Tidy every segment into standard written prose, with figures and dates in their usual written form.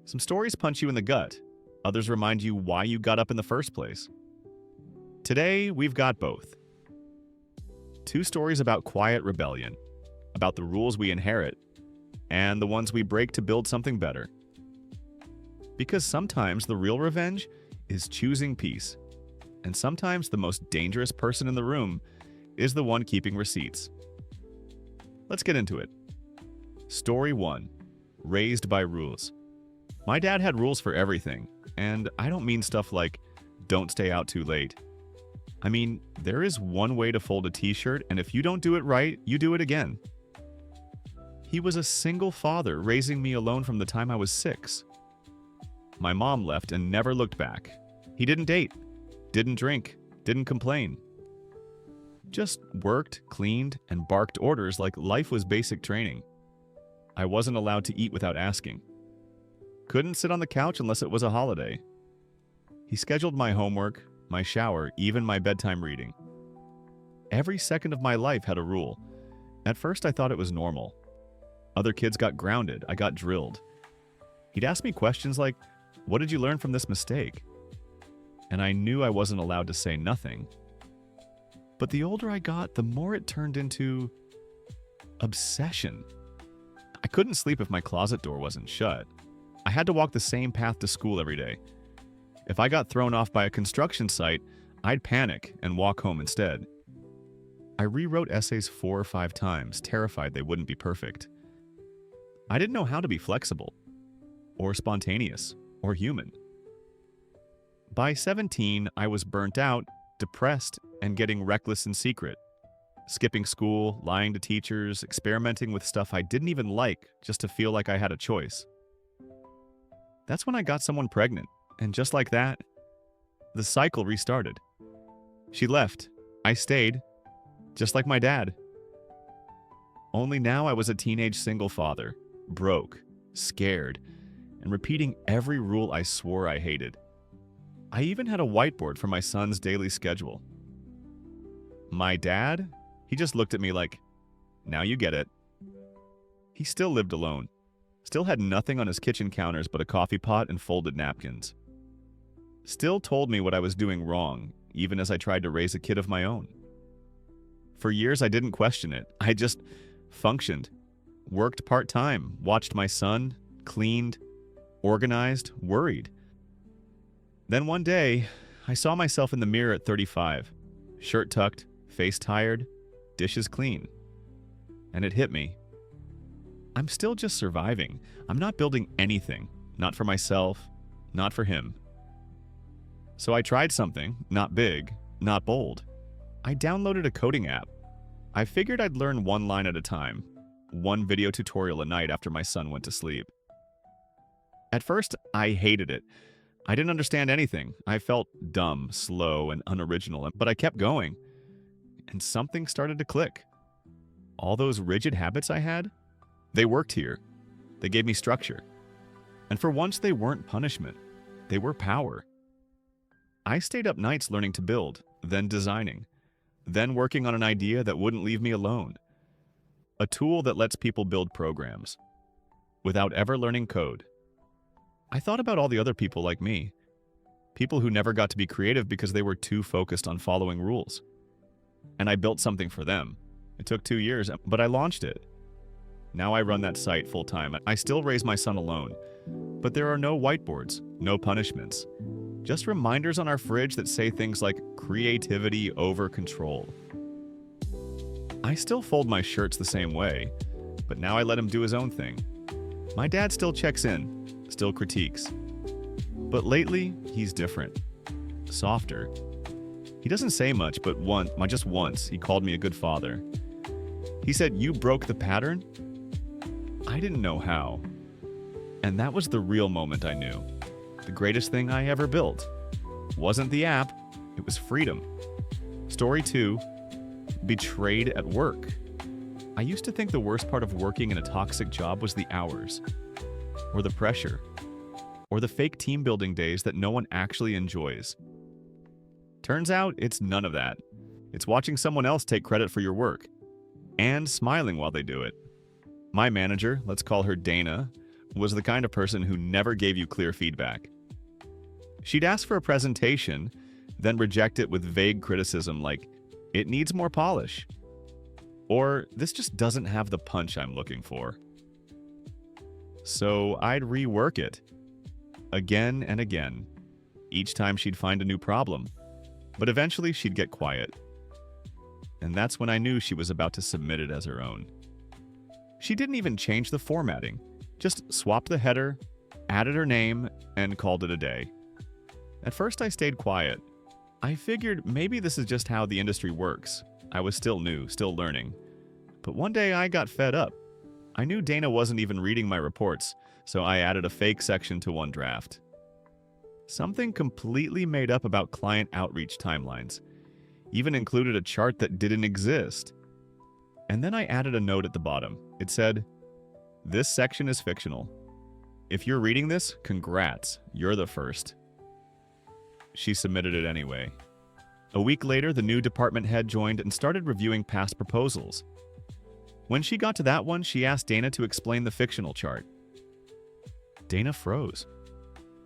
Some stories punch you in the gut, others remind you why you got up in the first place. Today, we've got both. Two stories about quiet rebellion, about the rules we inherit, and the ones we break to build something better. Because sometimes the real revenge is choosing peace, and sometimes the most dangerous person in the room is the one keeping receipts. Let's get into it. Story 1. Raised by rules. My dad had rules for everything, and I don't mean stuff like, don't stay out too late. I mean, there is one way to fold a t-shirt, and if you don't do it right, you do it again. He was a single father, raising me alone from the time I was 6. My mom left and never looked back. He didn't date, didn't drink, didn't complain. Just worked, cleaned, and barked orders like life was basic training. I wasn't allowed to eat without asking. Couldn't sit on the couch unless it was a holiday. He scheduled my homework, my shower, even my bedtime reading. Every second of my life had a rule. At first I thought it was normal. Other kids got grounded, I got drilled. He'd ask me questions like, what did you learn from this mistake? And I knew I wasn't allowed to say nothing. But the older I got, the more it turned into obsession. I couldn't sleep if my closet door wasn't shut. I had to walk the same path to school every day. If I got thrown off by a construction site, I'd panic and walk home instead. I rewrote essays 4 or 5 times, terrified they wouldn't be perfect. I didn't know how to be flexible, or spontaneous, or human. By 17, I was burnt out, depressed, and getting reckless in secret. Skipping school, lying to teachers, experimenting with stuff I didn't even like just to feel like I had a choice. That's when I got someone pregnant, and just like that, the cycle restarted. She left. I stayed, just like my dad. Only now I was a teenage single father, broke, scared, and repeating every rule I swore I hated. I even had a whiteboard for my son's daily schedule. My dad? He just looked at me like, now you get it. He still lived alone. Still had nothing on his kitchen counters but a coffee pot and folded napkins. Still told me what I was doing wrong, even as I tried to raise a kid of my own. For years, I didn't question it. I just functioned. Worked part-time, watched my son, cleaned, organized, worried. Then one day, I saw myself in the mirror at 35. Shirt tucked, face tired, dishes clean. And it hit me. I'm still just surviving. I'm not building anything. Not for myself, not for him. So I tried something, not big, not bold. I downloaded a coding app. I figured I'd learn one line at a time, one video tutorial a night after my son went to sleep. At first, I hated it. I didn't understand anything. I felt dumb, slow, and unoriginal, but I kept going. And something started to click. All those rigid habits I had, they worked here. They gave me structure. And for once, they weren't punishment. They were power. I stayed up nights learning to build, then designing, then working on an idea that wouldn't leave me alone. A tool that lets people build programs without ever learning code. I thought about all the other people like me, people who never got to be creative because they were too focused on following rules. And I built something for them. It took 2 years, but I launched it. Now I run that site full-time. I still raise my son alone, but there are no whiteboards, no punishments. Just reminders on our fridge that say things like creativity over control. I still fold my shirts the same way, but now I let him do his own thing. My dad still checks in, still critiques. But lately, he's different. Softer. He doesn't say much, but just once, he called me a good father. He said, "You broke the pattern?" I didn't know how. And that was the real moment I knew. The greatest thing I ever built. Wasn't the app, it was freedom. Story 2, betrayed at work. I used to think the worst part of working in a toxic job was the hours, or the pressure, or the fake team building days that no one actually enjoys. Turns out it's none of that. It's watching someone else take credit for your work, and smiling while they do it. My manager, let's call her Dana, was the kind of person who never gave you clear feedback. She'd ask for a presentation, then reject it with vague criticism like, "It needs more polish," or "This just doesn't have the punch I'm looking for." So I'd rework it again and again. Each time she'd find a new problem, but eventually she'd get quiet. And that's when I knew she was about to submit it as her own. She didn't even change the formatting, just swapped the header, added her name, and called it a day. At first I stayed quiet. I figured maybe this is just how the industry works. I was still new, still learning. But one day I got fed up. I knew Dana wasn't even reading my reports, so I added a fake section to one draft. Something completely made up about client outreach timelines. Even included a chart that didn't exist. And then I added a note at the bottom. It said, "This section is fictional. If you're reading this, congrats, you're the first." She submitted it anyway. A week later, the new department head joined and started reviewing past proposals. When she got to that one, she asked Dana to explain the fictional chart. Dana froze.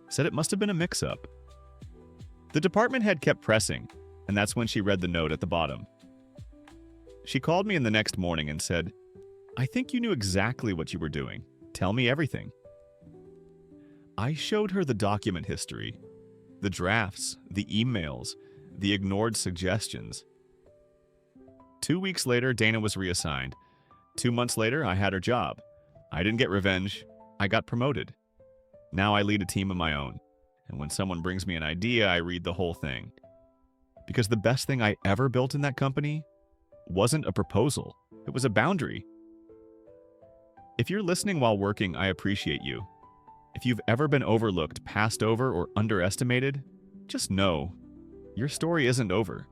Said it must have been a mix-up. The department head kept pressing, and that's when she read the note at the bottom. She called me in the next morning and said, "I think you knew exactly what you were doing. Tell me everything." I showed her the document history, the drafts, the emails, the ignored suggestions. 2 weeks later, Dana was reassigned. 2 months later, I had her job. I didn't get revenge. I got promoted. Now I lead a team of my own. And when someone brings me an idea, I read the whole thing. Because the best thing I ever built in that company wasn't a proposal. It was a boundary. If you're listening while working, I appreciate you. If you've ever been overlooked, passed over, or underestimated, just know your story isn't over.